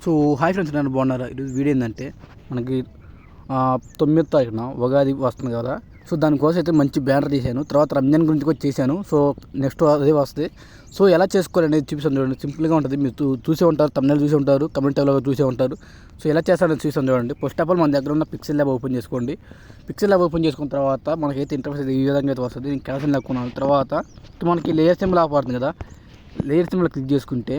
So hi friends, నేను బాగున్నారా? ఈరోజు వీడియో ఏంటంటే మనకి 9వ తారీఖున ఉగాది వస్తుంది కదా. సో దానికోసం అయితే మంచి బ్యానర్ తీశాను. తర్వాత రంజాన్ గురించి కూడా చేశాను. సో నెక్స్ట్ అదే వస్తుంది. సో ఎలా చేసుకోవాలనేది చూపిస్తాను చూడండి. సింపుల్గా ఉంటుంది. మీరు చూసే ఉంటారు, తమిళ చూసే ఉంటారు, కమెంట్ టైప్లో చూసే ఉంటారు. సో ఎలా చేస్తారని చూసాను చూడండి. ఫస్ట్ ఆఫ్ ఆల్ మన దగ్గర ఉన్న పిక్సెల్ ల్యాబ్ ఓపెన్ చేసుకోండి. పిక్సెల్ ల్యాబ్ ఓపెన్ చేసుకున్న తర్వాత మనకైతే ఇంటర్ఫేస్ అయితే ఈ విధంగా అయితే వస్తుంది. నేను క్యాన్సిల్ లేకున్నాను. తర్వాత మనకి లేయర్ సింబల్ ఆపడుతుంది కదా. లేయర్ సింబల్ క్లిక్ చేసుకుంటే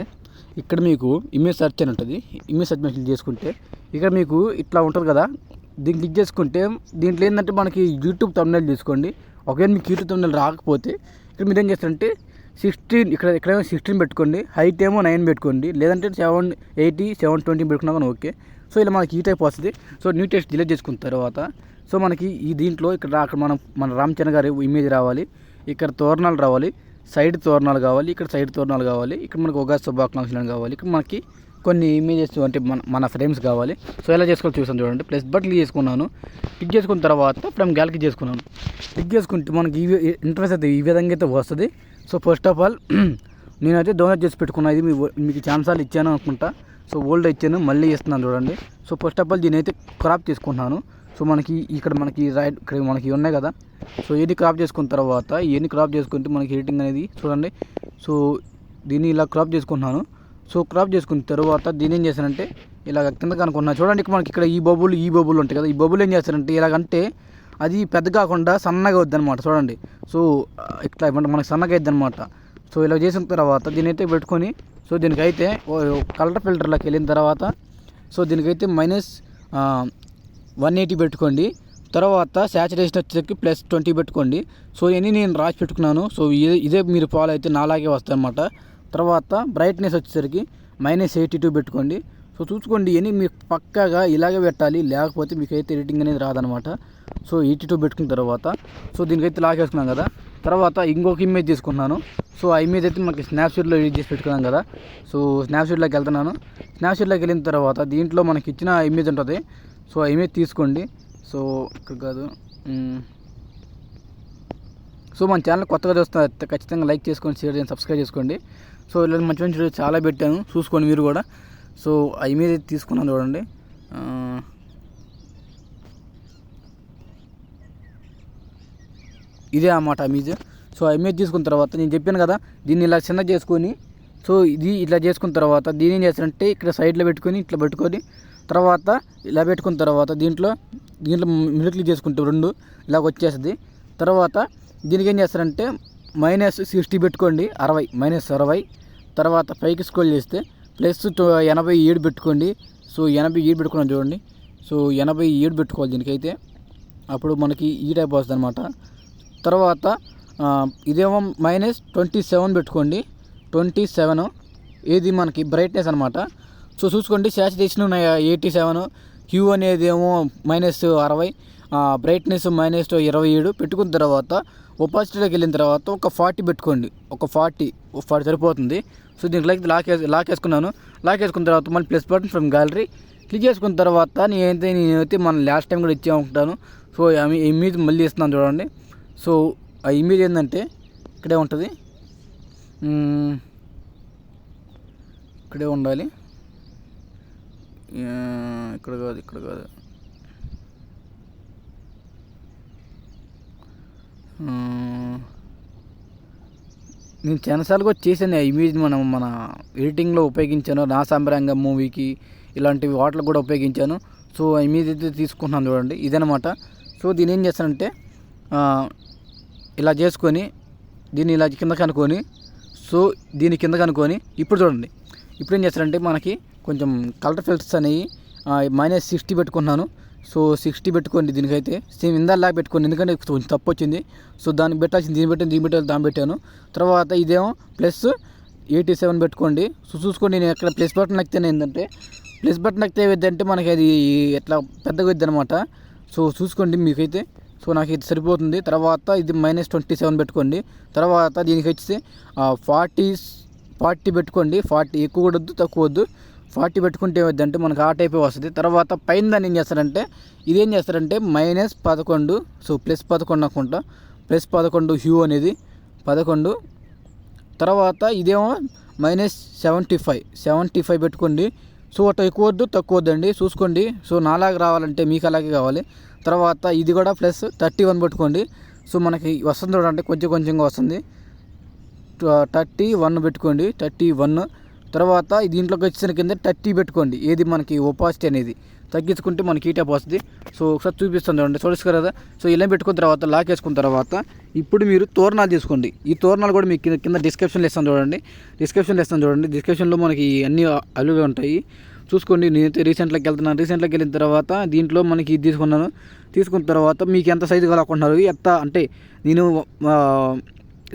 ఇక్కడ మీకు ఇమేజ్ సెర్చ్ అని ఉంటుంది. ఇమేజ్ సెర్చ్ మీద క్లిక్ చేసుకుంటే ఇక్కడ మీకు ఇట్లా ఉంటుంది కదా. దీన్ని క్లిక్ చేసుకుంటే దీంట్లో ఏంటంటే మనకి యూట్యూబ్ థంబ్నెయిల్ తీసుకోండి. ఒకవేళ మీకు యూట్యూబ్ థంబ్నెయిల్ రాకపోతే ఇక్కడ మీరు ఏం చేస్తారంటే 16 ఇక్కడ 16 పెట్టుకోండి. హైట్ ఏమో 9 పెట్టుకోండి. లేదంటే 780 720 పెట్టుకున్నా కానీ ఓకే. సో ఇలా మనకి ఈ టైప్ వస్తుంది. సో న్యూ టెక్స్ట్ డిలీట్ చేసుకున్న తర్వాత సో మనకి ఈ దీంట్లో ఇక్కడ మన రామ్ చరణ్ గారి ఇమేజ్ రావాలి. ఇక్కడ తోరణాలు రావాలి. సైడ్ తోరణాలు కావాలి. ఇక్కడ సైడ్ తోరణాలు కావాలి. ఇక్కడ మనకు ఉగాది శుభాకాంక్షలు కావాలి. ఇక్కడ మనకి కొన్ని ఇమేజెస్ అంటే మన ఫ్రేమ్స్ కావాలి. సో ఎలా చేసుకోవాలి చూసాను చూడండి. ప్లస్ బట్ క్లిక్ చేసుకున్నాను. క్లిక్ చేసుకున్న తర్వాత ఫ్రమ్ గ్యాలరీ చేసుకున్నాను. క్లిక్ చేసుకుంటే మనకి ఇంటర్ఫేస్ అయితే ఈ విధంగా అయితే వస్తుంది. సో ఫస్ట్ ఆఫ్ ఆల్ నేనైతే డౌన్లోడ్ చేసి పెట్టుకున్నా. ఇది మీకు ఛాన్సాలు ఇచ్చాను అనుకుంటా. సో ఓల్డ్ ఇచ్చాను, మళ్ళీ ఇస్తున్నాను చూడండి. సో ఫస్ట్ ఆఫ్ ఆల్ దీని అయితే క్రాప్ చేసుకుంటున్నాను. సో ఇక్కడ మనకి రైట్ ఇక్కడ మనకి ఉన్నాయి కదా. సో ఇది క్రాప్ చేసుకున్న తర్వాత ఇవన్నీ క్రాప్ చేసుకుంటే మనకి ఎడిటింగ్ అనేది చూడండి. సో దీన్ని ఇలా క్రాప్ చేసుకుంటున్నాను. సో క్రాప్ చేసుకున్న తర్వాత దీన్ని ఏం చేస్తానంటే ఇలా కింద కనుక్కున్నాను చూడండి. మనకి ఇక్కడ ఈ బొబ్బులు ఉంటాయి కదా. ఈ బొబ్బులు ఏం చేస్తారంటే ఇలాగంటే అది పెద్ద కాకుండా సన్నగా అవుద్ది అనమాట చూడండి. సో ఇట్లా మనకి సన్నగా అవుద్ది అనమాట. సో ఇలా చేసిన తర్వాత దీని అయితే పెట్టుకొని సో దీనికైతే కలర్ ఫిల్టర్లోకి వెళ్ళిన తర్వాత సో దీనికైతే -180 పెట్టుకోండి. తర్వాత శాచురేషన్ వచ్చేసరికి +20 పెట్టుకోండి. సో ఇవన్నీ నేను రాసి పెట్టుకున్నాను. సో ఇదే మీరు ఫాలో అయితే నాలాగే వస్తాయి అన్నమాట. తర్వాత బ్రైట్నెస్ వచ్చేసరికి -82 పెట్టుకోండి. సో చూసుకోండి, ఇవన్నీ మీకు పక్కాగా ఇలాగే పెట్టాలి, లేకపోతే మీకు అయితే ఎడిటింగ్ అనేది రాదనమాట. సో 82 పెట్టుకున్న తర్వాత సో దీనికైతే లాగేసుకున్నాం కదా. తర్వాత ఇంకొక ఇమేజ్ తీసుకున్నాను. సో ఆ ఇమేజ్ అయితే మనకి స్నాప్షీట్లో ఎడిట్ చేసి పెట్టుకున్నాం కదా. సో స్నాప్షీట్లోకి వెళ్తున్నాను. స్నాప్షీట్లోకి వెళ్ళిన తర్వాత దీంట్లో మనకి ఇచ్చిన ఇమేజ్ ఉంటుంది. సో ఆ ఇమేజ్ తీసుకోండి. సో ఇక్కడ కాదు. సో మన ఛానల్ కొత్తగా చూస్తున్నారు ఖచ్చితంగా లైక్ చేసుకోండి, షేర్ చేయండి, సబ్స్క్రైబ్ చేసుకోండి. సో ఇలా మంచి మంచి వీడియో చాలా పెట్టాను, చూసుకోండి మీరు కూడా. సో ఆ ఇమేజ్ అయితే తీసుకున్నాను చూడండి. ఇదే అన్నమాట ఇమేజ్. సో ఆ ఇమేజ్ తీసుకున్న తర్వాత నేను చెప్పాను కదా, దీన్ని ఇలా చిన్న చేసుకొని సో ఇది ఇట్లా చేసుకున్న తర్వాత దీన్ని ఏం చేస్తారంటే ఇక్కడ సైడ్లో పెట్టుకొని ఇట్లా పెట్టుకొని తర్వాత ఇలా పెట్టుకున్న తర్వాత దీంట్లో మిడిల్ చేసుకుంటే 2 ఇలాగ వచ్చేస్తుంది. తర్వాత దీనికి ఏం చేస్తారంటే -60 పెట్టుకోండి, 60 తర్వాత పైకి స్క్రోల్ చేస్తే +87 పెట్టుకోండి. సో 87 పెట్టుకున్నాను చూడండి. సో 87 పెట్టుకోవాలి దీనికైతే, అప్పుడు మనకి ఈ టైప్ వస్తుంది అనమాట. తర్వాత ఇదేమో -27 పెట్టుకోండి. 27 ఏది మనకి బ్రైట్నెస్ అనమాట. సో చూసుకోండి, శాచురేషన్ 87, హ్యూ అనేది ఏమో -60, బ్రైట్నెస్ -27 పెట్టుకున్న తర్వాత ఒపాసిటీలోకి వెళ్ళిన తర్వాత ఒక 40 పెట్టుకోండి. ఒక 40 సరిపోతుంది. సో దీనికి లాక్ వేసుకున్నాను. లాక్ వేసుకున్న తర్వాత మళ్ళీ plus button from gallery click చేసుకున్న తర్వాత నేనైతే మన లాస్ట్ టైం కూడా ఇచ్చే ఉంటాను. సో ఇమేజ్ మళ్ళీ ఇస్తున్నాను చూడండి. సో ఆ ఇమేజ్ ఏంటంటే ఇక్కడే ఉంటుంది, ఇక్కడే ఉండాలి. ఇక్కడ కాదు. నేను చాలాసార్లు కూడా చేశాను. ఆ ఇమేజ్ మన ఎడిటింగ్లో ఉపయోగించాను. నా సాంబ్రాంగ మూవీకి ఇలాంటివి వాటిలో కూడా ఉపయోగించాను. సో ఆ ఇమేజ్ అయితే తీసుకుంటున్నాను చూడండి, ఇదనమాట. సో దీన్ని ఏం చేస్తానంటే ఇలా చేసుకొని దీన్ని ఇలా కింద కనుక్కొని సో దీని కింద కనుక్కొని ఇప్పుడు చూడండి. ఇప్పుడు ఏం చేస్తారంటే మనకి కొంచెం కలర్ ఫిల్టర్స్ అనేవి -60 పెట్టుకున్నాను. సో 60 పెట్టుకోండి దీనికైతే. సేమ్ ఇందాలా పెట్టుకోండి, ఎందుకంటే కొంచెం తప్పు వచ్చింది. సో దానికి పెట్టాల్సింది దీన్ని పెట్టాలి, దాన్ని పెట్టాను. తర్వాత ఇదేమో +87 పెట్టుకోండి. సో చూసుకోండి, నేను ఎక్కడ ప్లస్ బటన్ నక్కితేనే ఏంటంటే ఏదంటే మనకి అది ఎట్లా పెద్దగా వద్ది అనమాట. సో చూసుకోండి మీకైతే. సో నాకు ఇది సరిపోతుంది. తర్వాత ఇది -27 పెట్టుకోండి. తర్వాత దీనికి వచ్చి 40 పెట్టుకోండి. 40 ఎక్కువ కూడా వద్దు, తక్కువ వద్దు. 40 పెట్టుకుంటే ఏమవుద్దంటే మనకు ఆ టైపే వస్తుంది. తర్వాత పైన దాన్ని ఏం చేస్తారంటే ఇదేం చేస్తారంటే -11, సో +11 అనుకుంటా. +11 హ్యూ అనేది 11. తర్వాత ఇదేమో -75 పెట్టుకోండి. సో అట్లా ఎక్కువ వద్దు తక్కువ వద్దండి, చూసుకోండి. సో నాలాగా రావాలంటే మీకు అలాగే కావాలి. తర్వాత ఇది కూడా ప్లస్ 31 పెట్టుకోండి. సో మనకి వస్తుంది చూడండి, కొంచెం కొంచెంగా వస్తుంది. 31 పెట్టుకోండి, 31. తర్వాత దీంట్లోకి వచ్చిన కింద 30 పెట్టుకోండి. ఏది మనకి ఒపాసిటీ అనేది తగ్గించుకుంటే మనకి ఈ టైప్ వస్తుంది. సో ఒకసారి చూపిస్తాను చూడండి, చూడచ్చు కదా. సో ఇలా పెట్టుకున్న తర్వాత లాక్ వేసుకున్న తర్వాత ఇప్పుడు మీరు తోరణాలు తీసుకోండి. ఈ తోరణాలు కూడా మీకు కింద డిస్క్రిప్షన్లో ఇస్తాను చూడండి, డిస్క్రిప్షన్లో మనకి అన్నీ అలువే ఉంటాయి, చూసుకోండి. నేనైతే రీసెంట్లోకి వెళ్తున్నాను. రీసెంట్లోకి వెళ్ళిన తర్వాత దీంట్లో మనకి ఇది తీసుకున్న తర్వాత మీకు ఎంత సైజు కావాలనుకుంటున్నారు, ఎంత అంటే నేను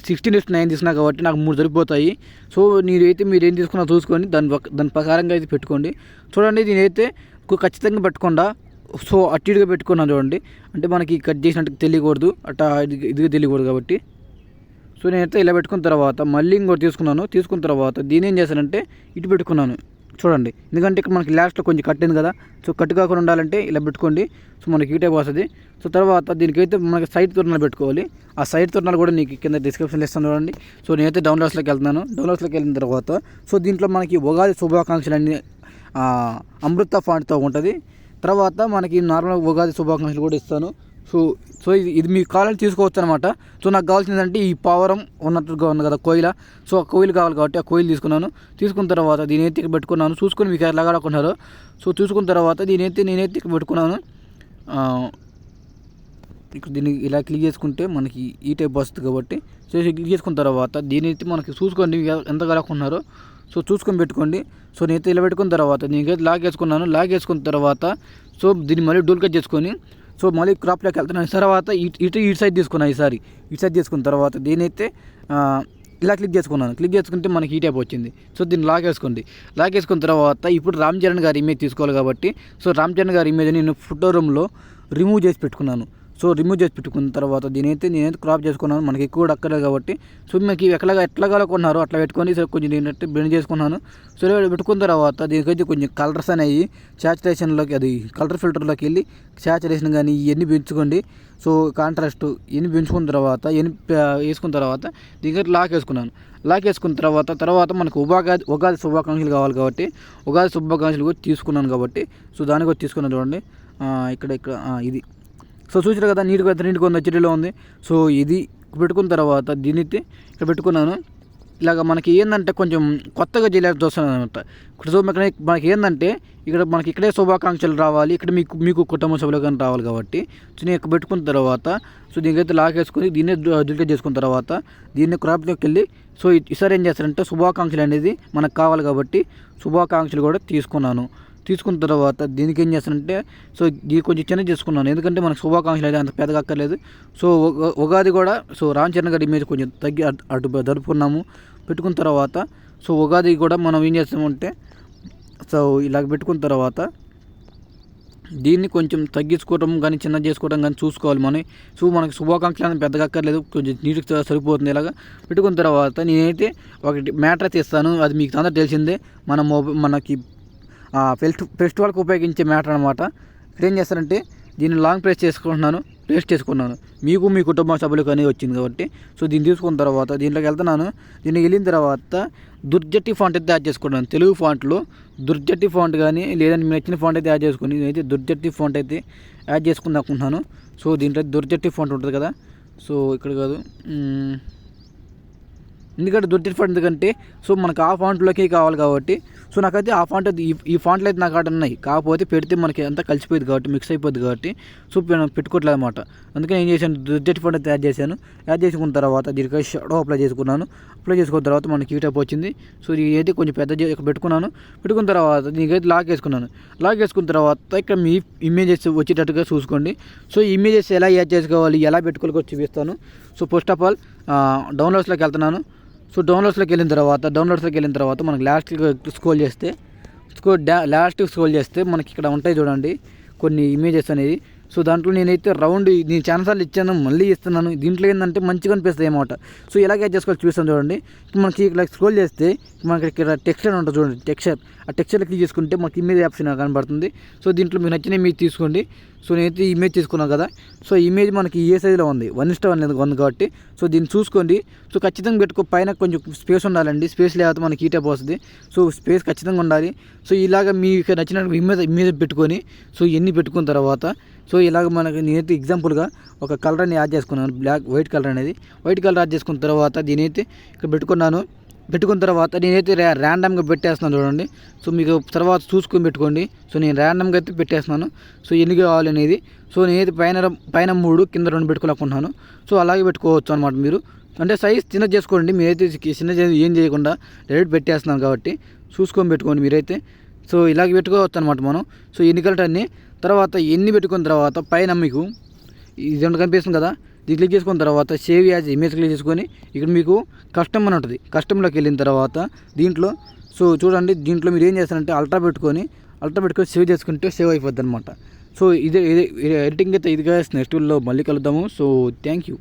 16:9 తీసుకున్నా కాబట్టి నాకు 3 సరిపోతాయి. సో మీరేం తీసుకున్నా చూసుకొని దాని ప్రకారంగా అయితే పెట్టుకోండి. చూడండి, నేనైతే ఖచ్చితంగా పెట్టకుండా సో అటు ఇటుగా పెట్టుకున్నాను చూడండి, అంటే మనకి కట్ చేసినట్టు తెలియకూడదు, అట్లా ఇదిగా తెలియకూడదు కాబట్టి. సో నేనైతే ఇలా పెట్టుకున్న తర్వాత మళ్ళీ ఇంకోటి తీసుకున్న తర్వాత దీని ఏం చేశానంటే ఇటు పెట్టుకున్నాను చూడండి, ఎందుకంటే ఇక్కడ మనకి లాస్ట్లో కొంచెం కట్టింది కదా. సో కట్టు కాకుండా ఉండాలంటే ఇలా పెట్టుకోండి. సో మనకి ఈ టైప్ వస్తుంది. సో తర్వాత దీనికైతే మనకి సైడ్ తోరణాలు పెట్టుకోవాలి. ఆ సైడ్ తోరణాలు కూడా నీకు కింద డిస్క్రిప్షన్లో ఇస్తాను చూడండి. సో నేనైతే డౌన్లోడ్స్లోకి వెళ్తున్నాను. డౌన్లోడ్స్లోకి వెళ్ళిన తర్వాత సో దీంట్లో మనకి ఉగాది శుభాకాంక్షలు అన్నీ అమృత ఫాంట్తో ఉంటుంది. తర్వాత మనకి నార్మల్ ఉగాది శుభాకాంక్షలు కూడా ఇస్తాను. సో ఇది మీకు కావాలని తీసుకోవచ్చు అనమాట. సో నాకు కావాల్సింది ఏంటంటే ఈ పావరం ఉన్నట్టుగా ఉంది కదా కోయిల, సో ఆ కోయిల్ కావాలి కాబట్టి ఆ కోయిల్ తీసుకున్న తర్వాత దీనైతే ఇక్కడ పెట్టుకున్నాను. చూసుకొని మీకు ఎలాగా అనుకున్నారో. సో చూసుకున్న తర్వాత నేనైతే ఇక్కడ పెట్టుకున్నాను. ఇక్కడ దీన్ని ఇలా క్లిక్ చేసుకుంటే మనకి ఈ టైప్ వస్తుంది కాబట్టి సో క్లిక్ చేసుకున్న తర్వాత దీనైతే మనకి చూసుకోండి ఎంత కలుపుకున్నారో. సో చూసుకొని పెట్టుకోండి. సో నేనైతే ఇలా పెట్టుకున్న తర్వాత దీనికైతే లాక్ వేసుకున్న తర్వాత సో దీన్ని మళ్ళీ డూల్ కట్ చేసుకొని సో మళ్ళీ క్రాప్లోకి వెళ్తున్నాను. తర్వాత ఇటు సైడ్ తీసుకున్నాను. ఇటు సైడ్ తీసుకున్న తర్వాత దీనైతే ఇలా క్లిక్ చేసుకుంటే మనకి ఈ టైప్ వచ్చింది. సో దీన్ని లాక్ వేసుకున్న తర్వాత ఇప్పుడు రామ్ చరణ్ గారి ఇమేజ్ తీసుకోవాలి కాబట్టి సో రామ్ చరణ్ గారి ఇమేజ్ నేను ఫోటో రూమ్లో రిమూవ్ చేసి పెట్టుకున్నాను. సో రిమూవ్ చేసి పెట్టుకున్న తర్వాత నేనైతే క్రాప్ చేసుకున్నాను, మనకి ఎక్కువ కూడా అక్కర్లేదు కాబట్టి. సో మీకు ఎట్లా కావాలనుకున్నారో అట్లా పెట్టుకొని సో కొంచెం నేనైతే బ్లెండ్ చేసుకున్నాను. సో పెట్టుకున్న తర్వాత దీనికైతే కొంచెం కలర్స్ అనేవి సాచురేషన్లోకి, అది కలర్ ఫిల్టర్లోకి వెళ్ళి సాచురేషన్ కానీ ఇవన్నీ పెంచుకోండి. సో కాంట్రాస్ట్ ఇవన్నీ పెంచుకున్న తర్వాత వేసుకున్న తర్వాత దీనికైతే లాక్ వేసుకున్న తర్వాత మనకు ఉగాది శుభాకాంక్షలు కావాలి కాబట్టి ఉగాది శుభాకాంక్షలు కూడా తీసుకున్నాను కాబట్టి సో దాన్ని కూడా తీసుకున్నాను చూడండి. ఇక్కడ ఇది సో చూసారు కదా, నీట్గా ఉంది, హెచ్డీలో ఉంది. సో ఇది పెట్టుకున్న తర్వాత దీనైతే ఇక్కడ పెట్టుకున్నాను. ఇలాగ మనకి ఏంటంటే కొంచెం కొత్తగా చేయాల్సి వస్తుంది అనమాట. సో మనకి ఏంటంటే మనకి ఇక్కడే శుభాకాంక్షలు రావాలి, ఇక్కడ మీకు కుటుంబ సభ్యులు కానీ రావాలి కాబట్టి సో నేను ఇక్కడ పెట్టుకున్న తర్వాత సో దీనికైతే లాక్ వేసుకొని దీన్నే డిలీట్ చేసుకున్న తర్వాత దీన్ని క్రాప్లోకి వెళ్ళి సో ఈసారి ఏం చేస్తారంటే శుభాకాంక్షలు అనేది మనకు కావాలి కాబట్టి శుభాకాంక్షలు కూడా తీసుకున్న తర్వాత దీనికి ఏం చేస్తానంటే సో ఇది కొంచెం చిన్న చేసుకున్నాను, ఎందుకంటే మనకు శుభాకాంక్షలు అయితే అంత పెద్దగా అక్కర్లేదు. సో ఉగాది కూడా సో రామ్ చరణ్ గారి ఇమేజ్ కొంచెం తగ్గి అటు జరుపుకున్నాము. పెట్టుకున్న తర్వాత సో ఉగాది కూడా మనం ఏం చేస్తామంటే సో ఇలాగ పెట్టుకున్న తర్వాత దీన్ని కొంచెం తగ్గించుకోవడం కానీ చిన్న చేసుకోవడం కానీ చూసుకోవాలి మనం. సో మనకి శుభాకాంక్షలు అనేది పెద్దగా అక్కర్లేదు, కొంచెం నీట్గా సరిపోతుంది. ఇలాగా పెట్టుకున్న తర్వాత నేనైతే ఒకటి మ్యాటర్ అయితే ఇస్తాను, అది మీకు అందరూ తెలిసిందే, మనకి ఫెస్టివల్కి ఉపయోగించే మ్యాటర్ అనమాట. ఇక్కడ ఏం చేస్తారంటే దీన్ని లాంగ్ పేస్ట్ చేసుకున్నాను మీకు మీ కుటుంబ సభ్యులకు అనేది వచ్చింది కాబట్టి. సో దీన్ని తీసుకున్న తర్వాత దీంట్లోకి వెళ్తున్నాను. దీనికి వెళ్ళిన తర్వాత దుర్జట్టి ఫాంట్ అయితే యాడ్ చేసుకున్నాను. తెలుగు ఫాంట్లో దుర్జట్టి ఫాంట్ కానీ లేదంటే మీ నచ్చిన ఫాంట్ అయితే యాడ్ చేసుకుని నేనైతే దుర్జట్టి ఫాంట్ అయితే యాడ్ చేసుకుందాం అనుకుంటున్నాను. సో దీంట్లో దుర్జట్టి ఫాంట్ ఉంటుంది కదా, సో ఇక్కడ కాదు, ఎందుకంటే దుర్జట్టి ఫాంట్ ఎందుకంటే సో మనకు ఆ ఫాంట్లోకి కావాలి కాబట్టి సో నాకైతే ఆ ఫాంట్ ఈ ఫాంట్లు అయితే నాకు ఆడ ఉన్నాయి, కాకపోతే పెడితే మనకి అంతా కలిసిపోయింది కాబట్టి మిక్స్ అయిపోద్ది కాబట్టి సో పెట్టుకోవట్లేదు అనమాట. అందుకని ఏం చేశాను, దుర్జట్టి ఫాంట్ అయితే యాడ్ చేసుకున్న తర్వాత దీనికి షాడో అప్లై చేసుకున్న తర్వాత మనకి ఈ టైప్ వచ్చింది. సో ఇది అయితే కొంచెం పెద్ద పెట్టుకున్న తర్వాత దీనికైతే లాక్ వేసుకున్న తర్వాత ఇక్కడ మీ ఇమేజెస్ వచ్చేటట్టుగా చూసుకోండి. సో ఇమేజెస్ ఎలా యాడ్ చేసుకోవాలి, ఎలా పెట్టుకోవాలి కూడా చూపిస్తాను. సో ఫస్ట్ ఆఫ్ ఆల్ డౌన్లోడ్స్లోకి వెళ్తున్నాను. సో డౌన్లోడ్స్లోకి వెళ్ళిన తర్వాత మనకి లాస్ట్కి స్క్రోల్ చేస్తే మనకి ఇక్కడ ఉంటాయి చూడండి కొన్ని ఇమేజెస్ అనేది. సో దాంట్లో నేనైతే రౌండ్ నేను ఛాన్సార్లు ఇచ్చాను, మళ్ళీ ఇస్తున్నాను. దీంట్లో ఏంటంటే మంచిగా అనిపిస్తుంది అన్నమాట. సో ఇలాగే చేసుకోవాలి చూస్తాను చూడండి. మనకి ఇలా స్క్రోల్ చేస్తే మనకి ఇక్కడ టెక్స్చర్ ఉంటుంది చూడండి, టెక్స్చర్. ఆ టెక్స్చర్ క్లిక్ చేసుకుంటే మనకి ఇమేజ్ ఆప్షన్ కనబడుతుంది. సో దీంట్లో మీకు నచ్చిన ఇమేజ్ తీసుకోండి. సో నేనైతే ఇమేజ్ తీసుకున్నాను కదా. సో ఇమేజ్ మనకి ఏ సైజులో ఉంది, 1:1 ఉంది కాబట్టి సో దీన్ని చూసుకోండి. సో ఖచ్చితంగా పెట్టుకో, పైన కొంచెం స్పేస్ ఉండాలండి. స్పేస్ లేకపోతే మనకి ఈ టైప్ వస్తుంది. సో స్పేస్ ఖచ్చితంగా ఉండాలి. సో ఇలాగ మీకు నచ్చిన ఇమేజ్ పెట్టుకొని సో ఇవన్నీ పెట్టుకున్న తర్వాత సో ఇలాగ మనకి నేనైతే ఎగ్జాంపుల్గా ఒక కలర్ అని యాడ్ చేసుకున్నాను, వైట్ కలర్ అనేది. వైట్ కలర్ యాడ్ చేసుకున్న తర్వాత దీనైతే ఇక్కడ పెట్టుకున్న తర్వాత నేనైతే ర్యాండమ్గా పెట్టేస్తున్నాను చూడండి. సో మీకు తర్వాత చూసుకొని పెట్టుకోండి. సో నేను ర్యాండమ్గా అయితే పెట్టేస్తున్నాను. సో ఎన్ని కావాలి అనేది. సో నేనైతే పైన 3 కింద 2 పెట్టుకోవాలనుకుంటున్నాను. సో అలాగే పెట్టుకోవచ్చు అనమాట మీరు. అంటే సైజ్ చిన్నది చేసుకోండి. మీరైతే చిన్న ఏం చేయకుండా డైరెక్ట్ పెట్టేస్తున్నాను కాబట్టి చూసుకొని పెట్టుకోండి మీరైతే. సో ఇలాగే పెట్టుకోవచ్చు అనమాట మనం. సో ఎన్ని కలర్ అన్నీ తర్వాత ఎన్ని పెట్టుకున్న తర్వాత పైన మీకు ఇది కనిపిస్తుంది కదా, ఇది క్లిక్ చేసుకున్న తర్వాత సేవ్ యాజ్ ఇమేజ్ క్లిక్ చేసుకొని ఇక్కడ మీకు కస్టమ్ అని ఉంటుంది. కస్టమ్లోకి వెళ్ళిన తర్వాత దీంట్లో సో చూడండి, దీంట్లో మీరు ఏం చేస్తారంటే అల్ట్రా పెట్టుకొని సేవ్ చేసుకుంటే సేవ్ అయిపోద్ది అనమాట. సో ఇదే ఎడిటింగ్ అయితే ఇదిగా నెక్స్ట్ వీడియోలో మళ్ళీ కలుద్దాము. So thank you.